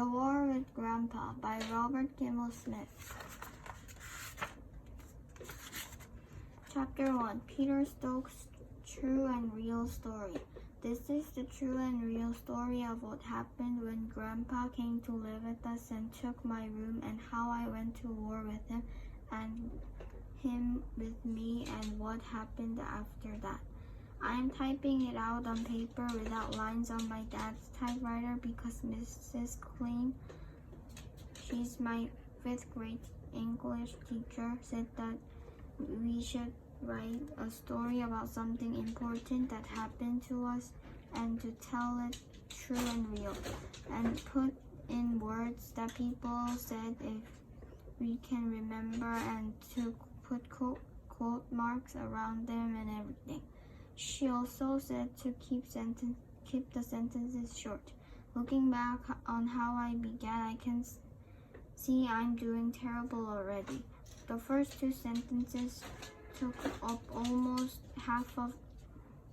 The War with Grandpa by Robert Kimmel Smith. Chapter 1. Peter Stokes' True and Real Story. This is the true and real story of what happened when Grandpa came to live with us and took my room, and how I went to war with him and him with me, and what happened after that. I am typing it out on paper without lines on my dad's typewriter because Mrs. Klein, she's my 5th grade English teacher, said that we should write a story about something important that happened to us and to tell it true and real, and put in words that people said if we can remember, and to put quote marks around them and everything. She also said to keep the sentences short. Looking back on how I began, I can see I'm doing terrible already. The first 2 sentences took up almost half of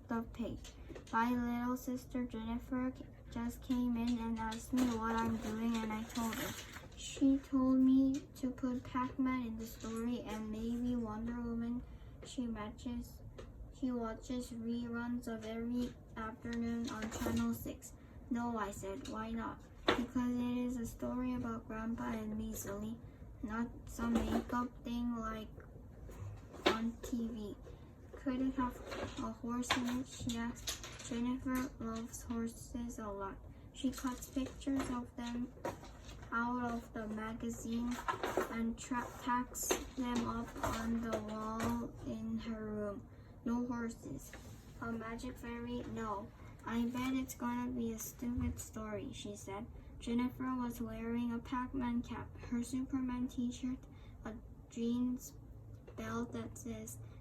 the page. My little sister Jennifer just came in and asked me what I'm doing, and I told her. She told me to put Pac-Man in the story and maybe Wonder Woman. She watches reruns of every afternoon on Channel 6. No, I said, why not? Because it is a story about Grandpa and me, silly. Not some makeup thing like on TV. Could it have a horse in it? She asked. Jennifer loves horses a lot. She cuts pictures of them out of the magazine and tacks them up on the wall in her room. No horses. A magic fairy? No. I bet it's gonna be a stupid story, she said. Jennifer was wearing a Pac-Man cap, her Superman t-shirt, a jeans belt that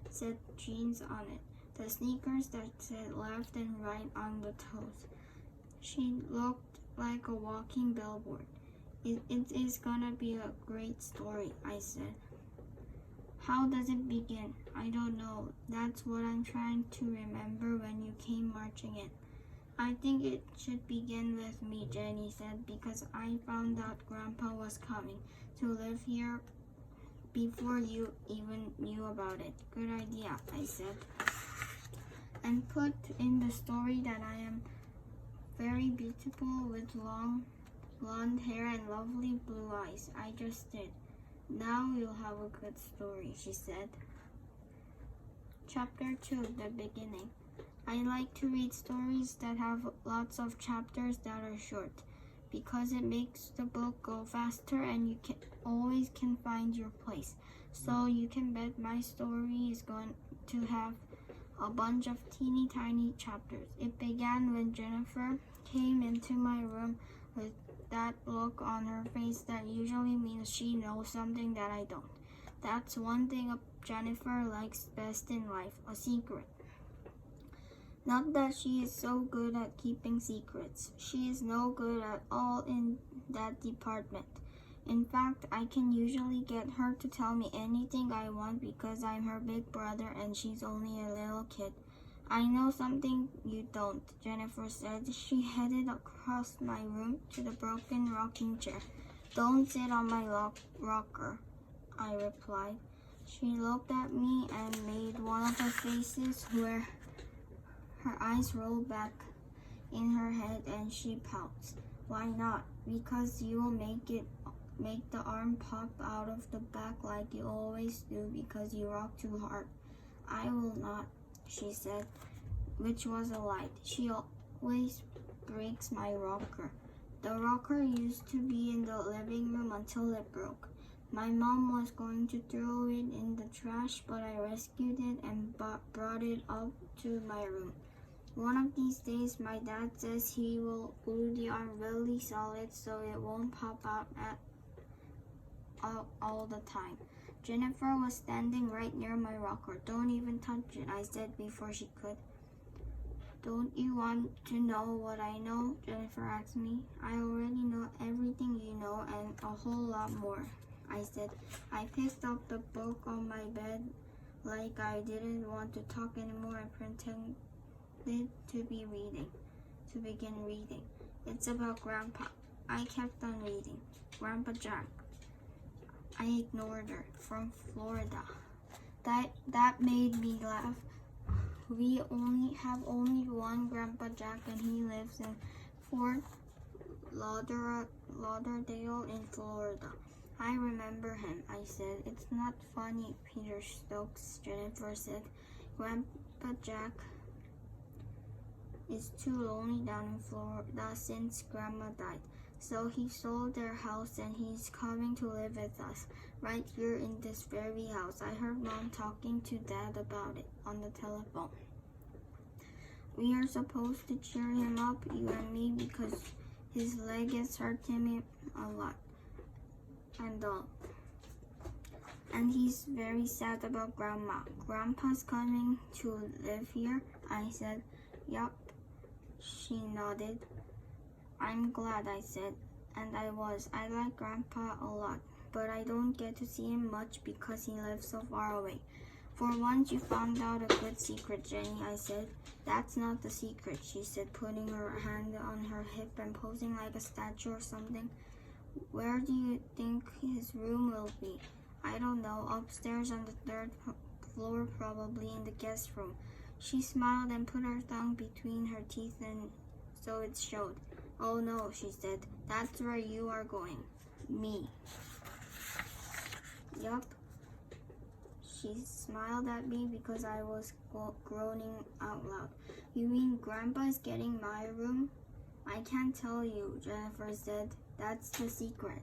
said jeans on it, the sneakers that said left and right on the toes. She looked like a walking billboard. It is gonna be a great story, I said. How does it begin? I don't know. That's what I'm trying to remember when you came marching in. I think it should begin with me, Jenny said, because I found out Grandpa was coming to live here before you even knew about it. Good idea, I said. And put in the story that I am very beautiful with long blonde hair and lovely blue eyes. I just did. Now you'll have a good story, she said. Chapter 2, the beginning. I like to read stories that have lots of chapters that are short, because it makes the book go faster and you always can find your place. So you can bet my story is going to have a bunch of teeny tiny chapters. It began when Jennifer came into my room with that look on her face that usually means she knows something that I don't. That's one thing Jennifer likes best in life, a secret. Not that she is so good at keeping secrets. She is no good at all in that department. In fact, I can usually get her to tell me anything I want because I'm her big brother and she's only a little kid. I know something you don't, Jennifer said. She headed across my room to the broken rocking chair. Don't sit on my rocker, I replied. She looked at me and made one of her faces where her eyes rolled back in her head and she pouts. Why not? Because you will make the arm pop out of the back like you always do because you rock too hard. I will not, she said, which was a lie. She always breaks my rocker. The rocker used to be in the living room until it broke. My mom was going to throw it in the trash, but I rescued it and brought it up to my room. One of these days, my dad says he will glue the arm really solid so it won't pop out all the time. Jennifer was standing right near my rocker. Don't even touch it, I said before she could. Don't you want to know what I know? Jennifer asked me. I already know everything you know and a whole lot more, I said. I picked up the book on my bed like I didn't want to talk anymore and pretended to begin reading. It's about Grandpa. I kept on reading. Grandpa Jack. I ignored her. From Florida. That made me laugh. We have only one Grandpa Jack, and he lives in Fort Lauderdale in Florida. I remember him, I said. It's not funny, Peter Stokes, Jennifer said. Grandpa Jack is too lonely down in Florida since Grandma died. So he sold their house and he's coming to live with us, right here in this very house. I heard Mom talking to Dad about it on the telephone. We are supposed to cheer him up, you and me, because his leg is hurting him a lot. And he's very sad about Grandma. Grandpa's coming to live here, I said. Yup, she nodded. I'm glad, I said, and I was. I like Grandpa a lot, but I don't get to see him much because he lives so far away. For once you found out a good secret, Jenny, I said. That's not the secret, she said, putting her hand on her hip and posing like a statue or something. Where do you think his room will be? I don't know, upstairs on the 3rd floor, probably in the guest room. She smiled and put her tongue between her teeth and so it showed. Oh no, she said, that's where you are going. Me. Yup. She smiled at me because I was groaning out loud. You mean Grandpa's getting my room? I can't tell you, Jennifer said. That's the secret.